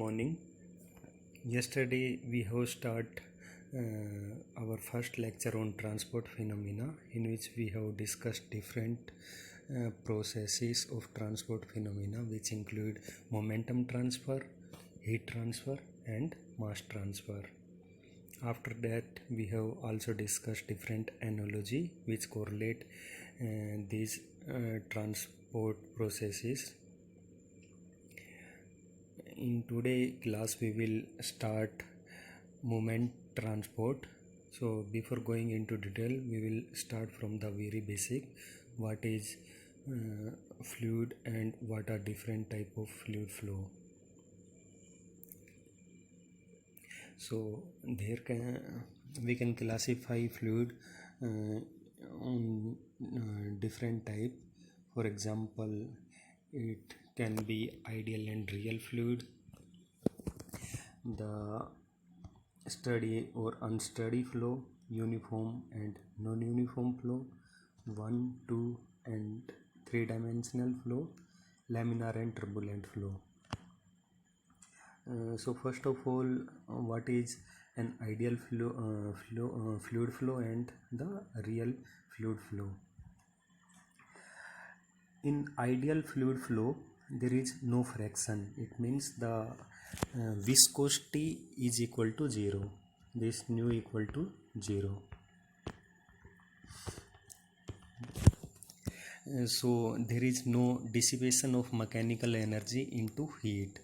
morning. Yesterday we have started our first lecture on transport phenomena, in which we have discussed different processes of transport phenomena, which include momentum transfer, heat transfer and mass transfer. After that we have also discussed different analogy which correlate these transport processes. In today's class we will start moment transport. So before going into detail, we will start from the very basic. What is fluid and what are different type of fluid flow. So we can classify fluid on different type. For example, it can be ideal and real fluid, the steady or unsteady flow, uniform and non-uniform flow, 1, 2 and 3 dimensional flow, laminar and turbulent flow. So first of all, what is an ideal fluid flow and the real fluid flow? In ideal fluid flow, there is no friction. It means the viscosity is equal to 0. This nu equal to 0. So there is no dissipation of mechanical energy into heat,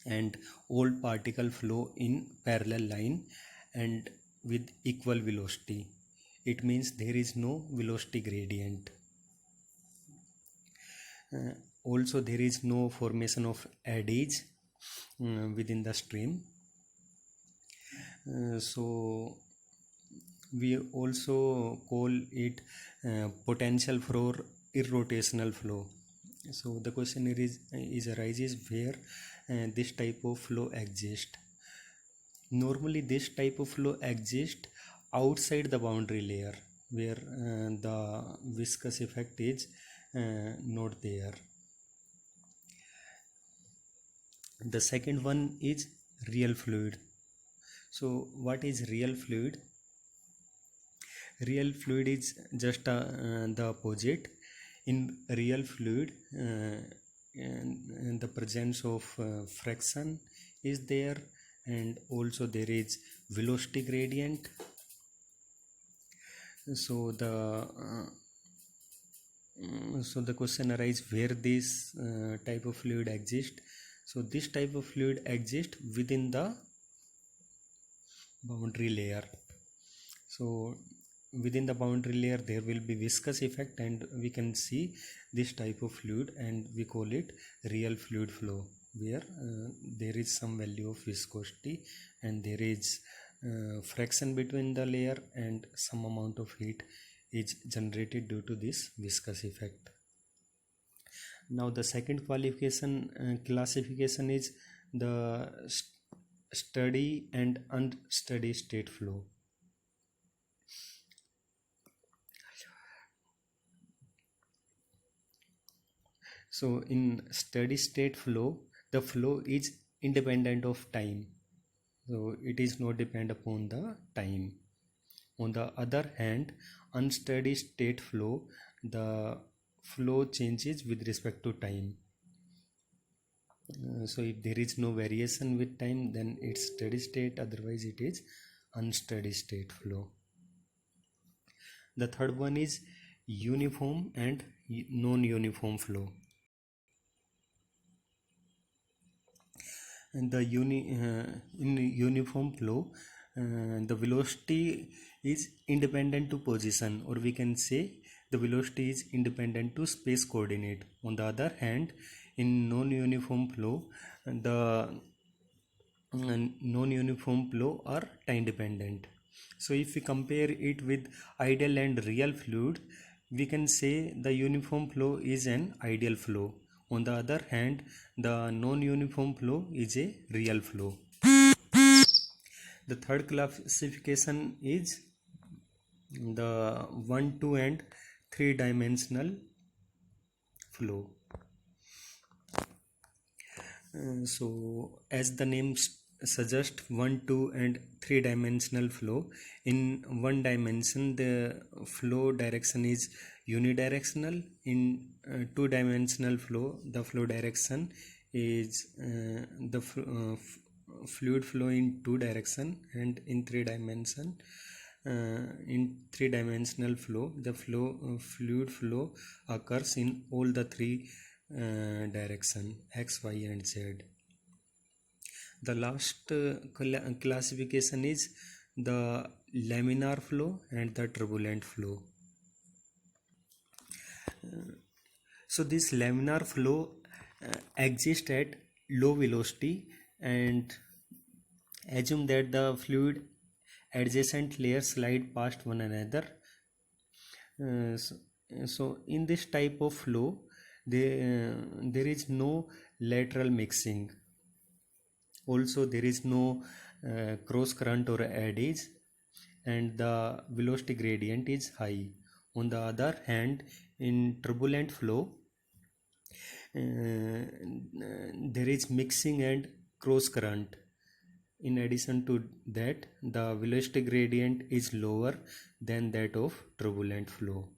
and all particle flow in parallel line and with equal velocity. It means there is no velocity gradient. Also there is no formation of eddies within the stream. So we also call it potential for irrotational flow. So the question arises where this type of flow exists. Normally this type of flow exists outside the boundary layer, where the viscous effect is not there. The second one is real fluid. So what is real fluid? Real fluid is just the opposite. In real fluid, and the presence of friction is there, and also there is velocity gradient. So the question arises where this type of fluid exists. So this type of fluid exists within the boundary layer. So within the boundary layer there will be viscous effect, and we can see this type of fluid, and we call it real fluid flow, where there is some value of viscosity and there is friction between the layer, and some amount of heat is generated due to this viscous effect. Now the second classification is the steady and unsteady state flow. So in steady state flow, the flow is independent of time. So it is not depend upon the time. On the other hand, unsteady state flow, the flow changes with respect to time. So if there is no variation with time, then it's steady state, otherwise it is unsteady state flow. The third one is uniform and non-uniform flow. And the in uniform flow, the velocity is independent to position, or we can say the velocity is independent to space coordinate. On the other hand, in non-uniform flow, the non-uniform flow are time dependent. So if we compare it with ideal and real fluid, we can say the uniform flow is an ideal flow. On the other hand, the non-uniform flow is a real flow. The third classification is the 1, 2 and 3 dimensional flow. So as the name suggests, 1, 2 and 3 dimensional flow. In one dimension the flow direction is unidirectional. In two dimensional flow the flow direction is fluid flow in two direction. And in three dimensional flow the fluid flow occurs in all the three direction, x, y and z. The last classification is the laminar flow and the turbulent flow. So this laminar flow exists at low velocity, and assume that the fluid adjacent layers slide past one another. So in this type of flow there is no lateral mixing. Also there is no cross current or eddies, and the velocity gradient is high. On the other hand, in turbulent flow there is mixing and cross current. In addition to that, the velocity gradient is lower than that of turbulent flow.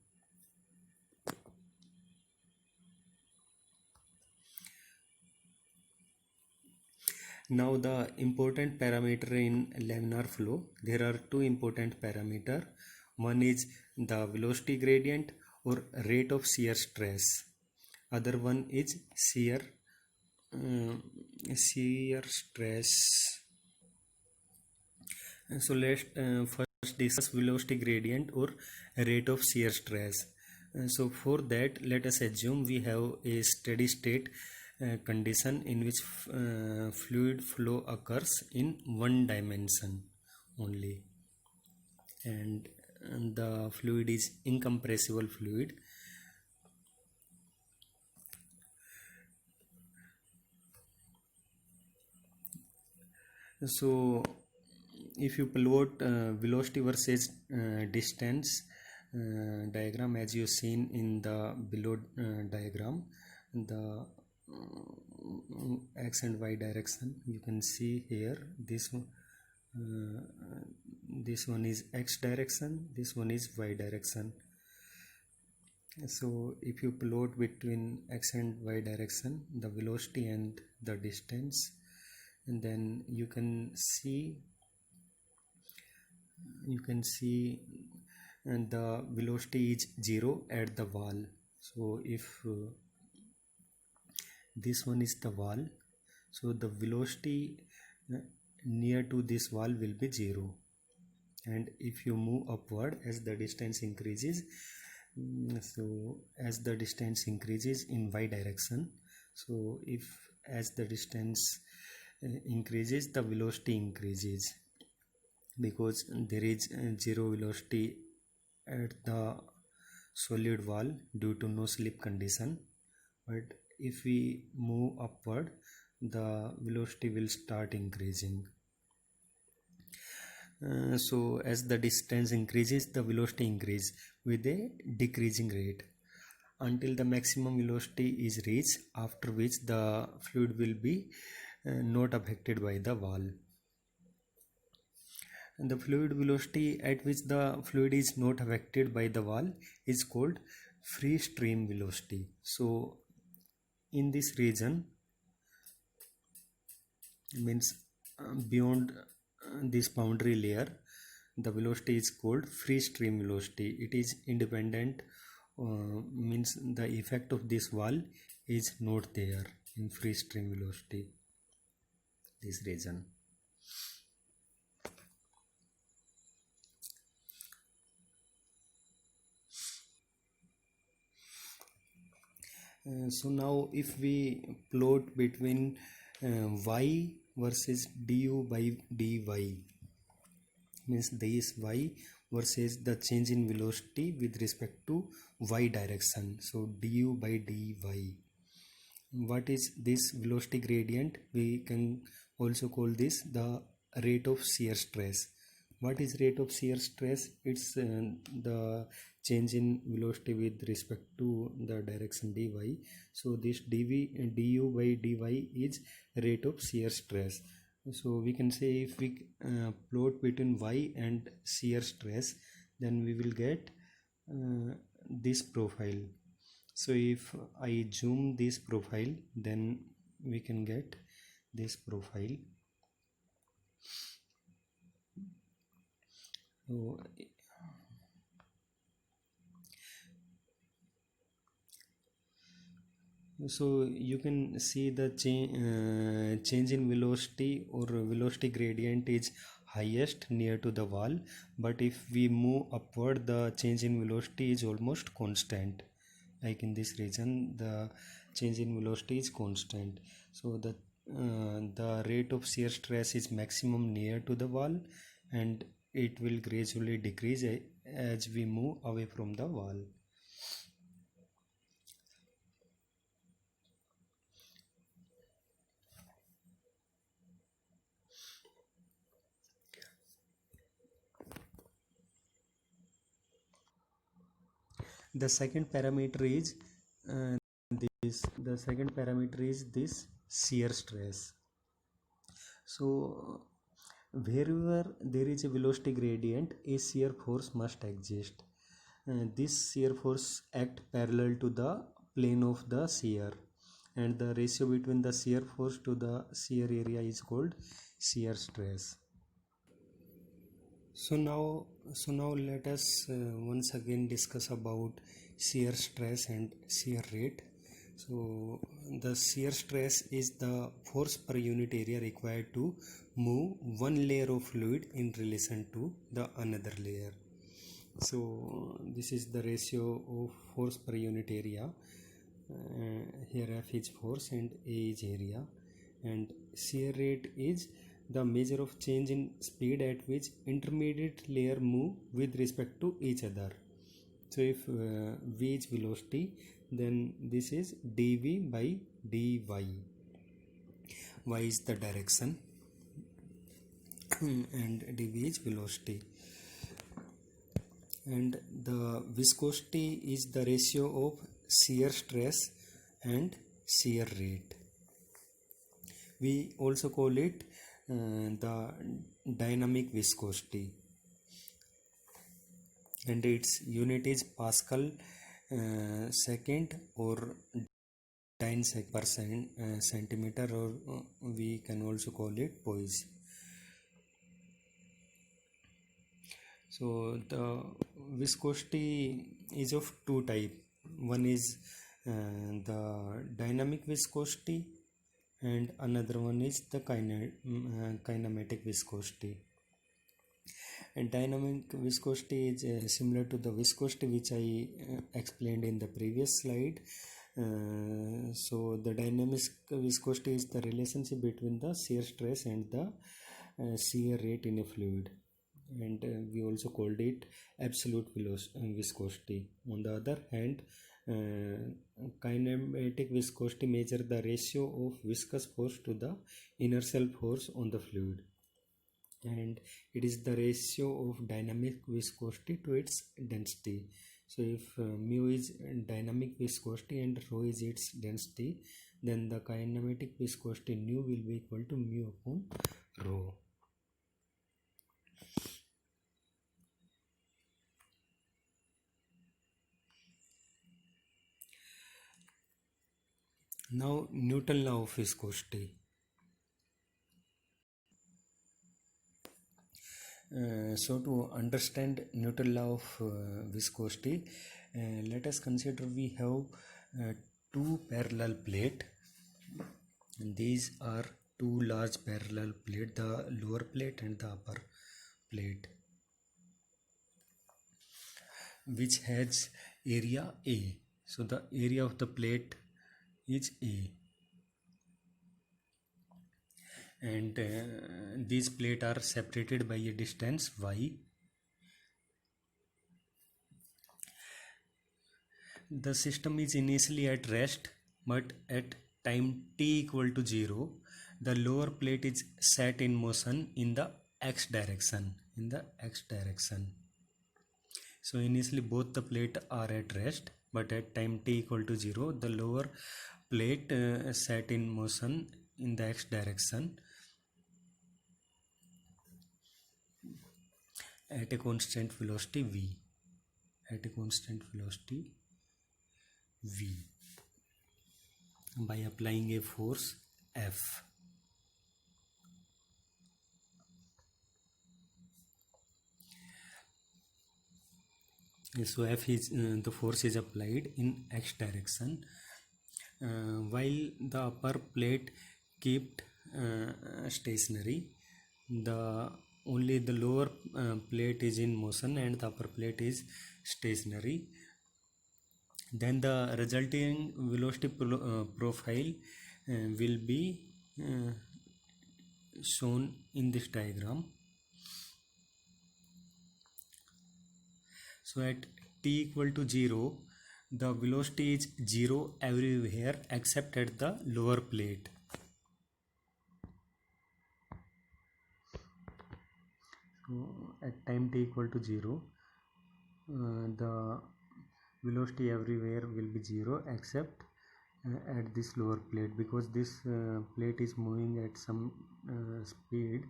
Now the important parameter in laminar flow, there are two important parameter. One is the velocity gradient or rate of shear stress. Other one is shear stress. So let's first discuss velocity gradient or rate of shear stress. So for that, let us assume we have a steady state condition in which fluid flow occurs in one dimension only, and the fluid is incompressible fluid. So if you plot velocity versus distance diagram, as you seen in the below diagram, the x and y direction, you can see here this one is x direction, this one is y direction. So if you plot between x and y direction the velocity and the distance, and then you can see and the velocity is 0 at the wall. So if this one is the wall, so the velocity near to this wall will be 0, and if you move upward as the distance increases, so as the distance increases in y direction, so if as the distance increases the velocity increases, because there is 0 velocity at the solid wall due to no slip condition. But if we move upward the velocity will start increasing. So as the distance increases the velocity increases with a decreasing rate until the maximum velocity is reached, after which the fluid will be not affected by the wall. And the fluid velocity at which the fluid is not affected by the wall is called free stream velocity. So in this region, means beyond this boundary layer, the velocity is called free stream velocity. It is independent, means the effect of this wall is not there in free stream velocity, this region. So now if we plot between y versus du by dy, means this y versus the change in velocity with respect to y direction, so du by dy, what is this velocity gradient? We can also call this the rate of shear stress. What is rate of shear stress? It's the change in velocity with respect to the direction dy. So this du by dy is rate of shear stress. So we can say if we plot between y and shear stress, then we will get this profile. So if I zoom this profile, then we can get this profile. So you can see the change in velocity or velocity gradient is highest near to the wall, but if we move upward, the change in velocity is almost constant. Like in this region, the change in velocity is constant. So the rate of shear stress is maximum near to the wall, and it will gradually decrease as we move away from the wall. The second parameter is this shear stress. So wherever there is a velocity gradient, a shear force must exist. This shear force act parallel to the plane of the shear, and the ratio between the shear force to the shear area is called shear stress. So now let us once again discuss about shear stress and shear rate. So the shear stress is the force per unit area required to move one layer of fluid in relation to the another layer. So this is the ratio of force per unit area. Here F is force and A is area, and shear rate is the measure of change in speed at which intermediate layer move with respect to each other. So if v is velocity, then this is dv by dy. Y is the direction and dv is velocity. And the viscosity is the ratio of shear stress and shear rate. We also call it the dynamic viscosity, and its unit is Pascal second or dyne per centimeter, or we can also call it poise. So the viscosity is of two types. One is the dynamic viscosity, and another one is the kinematic viscosity. And dynamic viscosity is similar to the viscosity which I explained in the previous slide. So the dynamic viscosity is the relationship between the shear stress and the shear rate in a fluid, and we also called it absolute viscosity. On the other hand, kinematic viscosity measures the ratio of viscous force to the inertial force on the fluid, and it is the ratio of dynamic viscosity to its density. So if mu is dynamic viscosity and rho is its density, then the kinematic viscosity nu will be equal to mu upon rho. Now Newton law of viscosity. So to understand Newton law of viscosity, let us consider we have two parallel plates. These are two large parallel plates, the lower plate and the upper plate, which has area A. So the area of the plate is A, and these plates are separated by a distance y. The system is initially at rest, but at time t equal to 0, the lower plate is set in motion in the x direction, in the x direction. So initially both the plate are at rest, but at time t equal to 0, the lower plate set in motion in the x direction at a constant velocity v, at a constant velocity v, by applying a force F. So F is the force is applied in x direction, while the upper plate kept stationary. The only the lower plate is in motion and the upper plate is stationary. Then the resulting velocity profile will be shown in this diagram. So at t equal to 0, the velocity is 0 everywhere except at the lower plate. So at time t equal to 0, the velocity everywhere will be 0 except at this lower plate, because this plate is moving at some speed.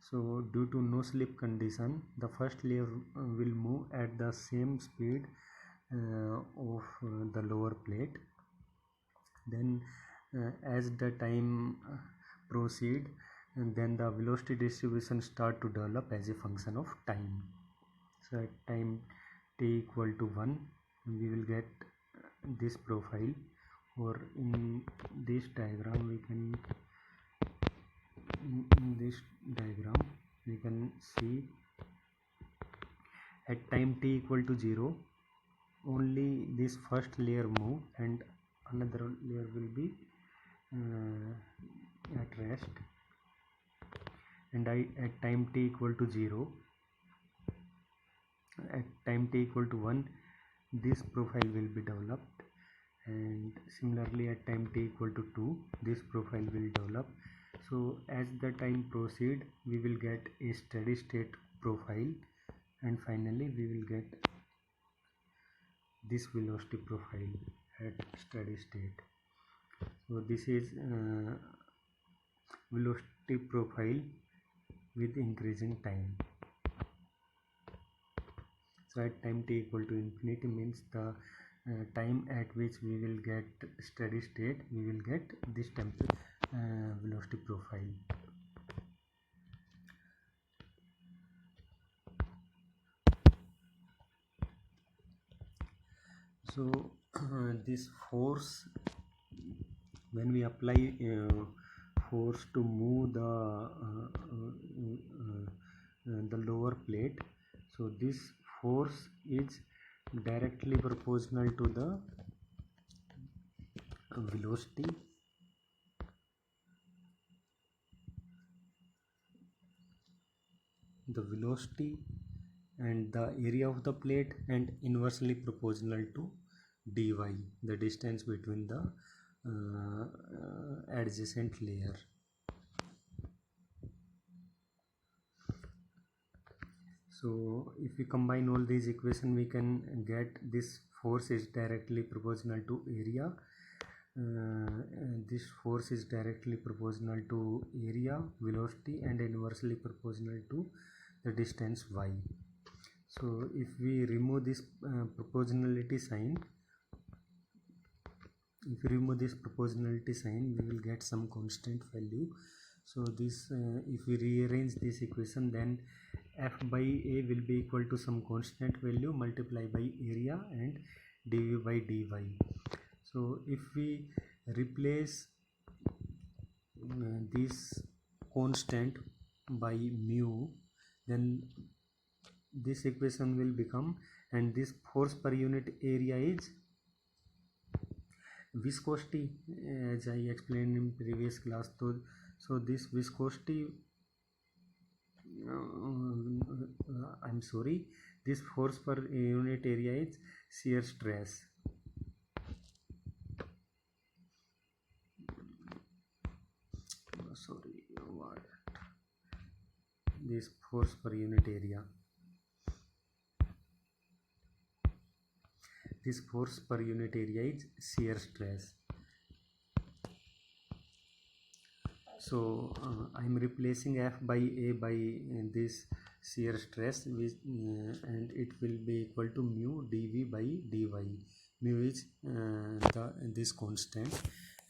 So due to no slip condition, the first layer will move at the same speed of the lower plate. Then as the time proceed, and then the velocity distribution start to develop as a function of time. So at time t equal to 1, we will get this profile, or in this diagram we can, in this diagram we can see at time t equal to 0, only this first layer move and another layer will be at rest. And at time t equal to 0, at time t equal to 1, this profile will be developed, and similarly at time t equal to 2, this profile will develop. So as the time proceed, we will get a steady state profile, and finally we will get this velocity profile at steady state. So this is velocity profile with increasing time. So at time t equal to infinity means the time at which we will get steady state, we will get this velocity profile. So this force, when we apply force to move the lower plate, so this force is directly proportional to the velocity and the area of the plate, and inversely proportional to dy, the distance between the adjacent layer. So if we combine all these equations, we can get this force is directly proportional to area. This force is directly proportional to area, velocity, and inversely proportional to the distance y. So if we remove this proportionality sign, we will get some constant value. So this if we rearrange this equation, then f by a will be equal to some constant value multiplied by area and dv by dy. So if we replace this constant by mu, then this equation will become, and this force per unit area is viscosity, as I explained in previous class. So this viscosity, I'm sorry, this force per unit area is shear stress. Sorry, what? this force per unit area. This force per unit area is shear stress. So I am replacing F by A by this shear stress, which and it will be equal to mu dV by dy. Mu is this constant,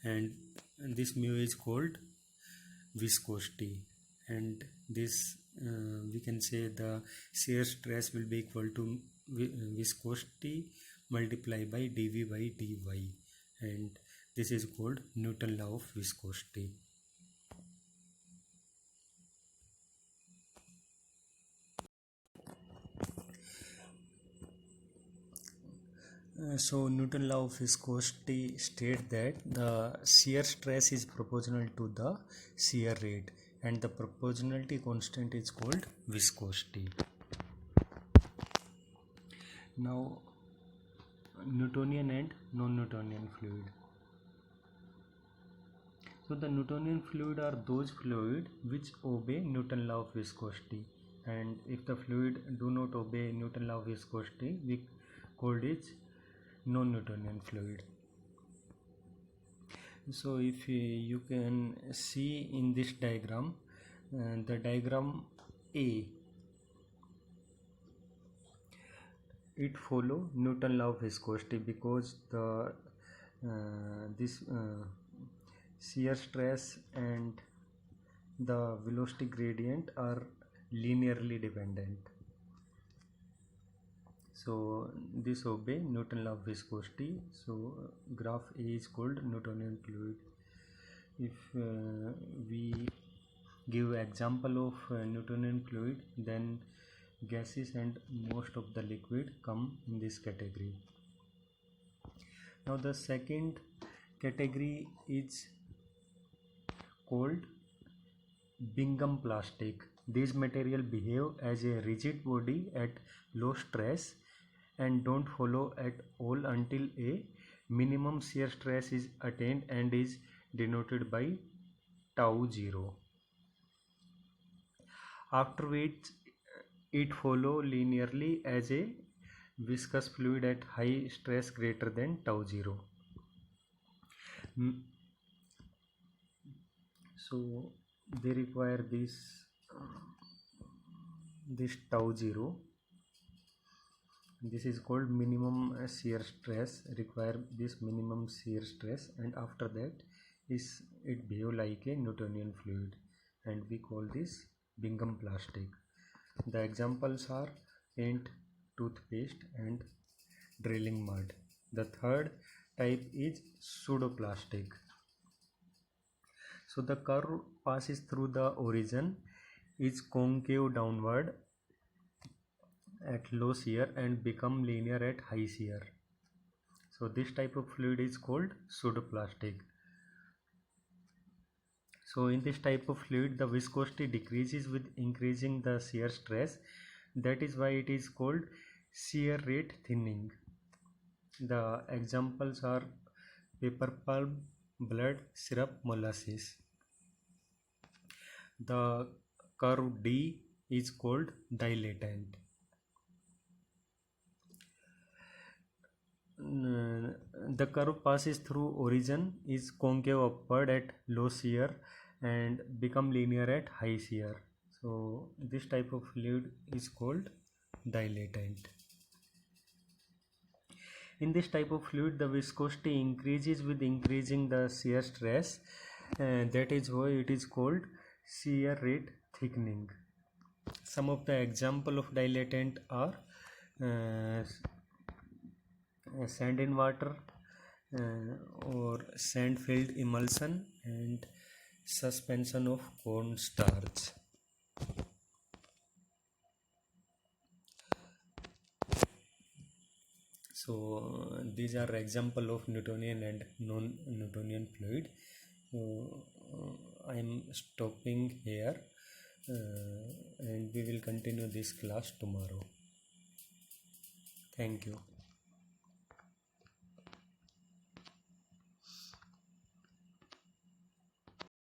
and this mu is called viscosity, and this we can say the shear stress will be equal to viscosity multiplied by dV by dy, and this is called Newton law of viscosity. So Newton law of viscosity states that the shear stress is proportional to the shear rate, and the proportionality constant is called viscosity. Now Newtonian and non-Newtonian fluid. So the Newtonian fluid are those fluid which obey Newton law of viscosity, and if the fluid do not obey Newton law of viscosity, we call it non-Newtonian fluid. So if you can see in this diagram, the diagram A, it follow Newton law of viscosity because the this shear stress and the velocity gradient are linearly dependent. So this obey Newton law of viscosity. So graph A is called Newtonian fluid. If we give example of Newtonian fluid, then gases and most of the liquid come in this category. Now the second category is called Bingham plastic. These material behave as a rigid body at low stress and don't follow at all until a minimum shear stress is attained and is denoted by tau 0. After which it follow linearly as a viscous fluid at high stress greater than tau 0. So they require this tau 0. This is called minimum shear stress, require this minimum shear stress, and after that it behave like a Newtonian fluid, and we call this Bingham plastic. The examples are paint, toothpaste and drilling mud. The third type is pseudoplastic. So the curve passes through the origin, is concave downward at low shear and become linear at high shear. So this type of fluid is called pseudoplastic. So in this type of fluid, the viscosity decreases with increasing the shear stress. That is why it is called shear rate thinning. The examples are paper pulp, blood, syrup, molasses. The curve D is called dilatant. The curve passes through origin, is concave upward at low shear and become linear at high shear. So this type of fluid is called dilatant. In this type of fluid, the viscosity increases with increasing the shear stress, and that is why it is called shear rate thickening. Some of the example of dilatant are sand in water or sand filled emulsion and suspension of cornstarch. So these are example of Newtonian and non-Newtonian fluid. So I am stopping here and we will continue this class tomorrow. Thank you.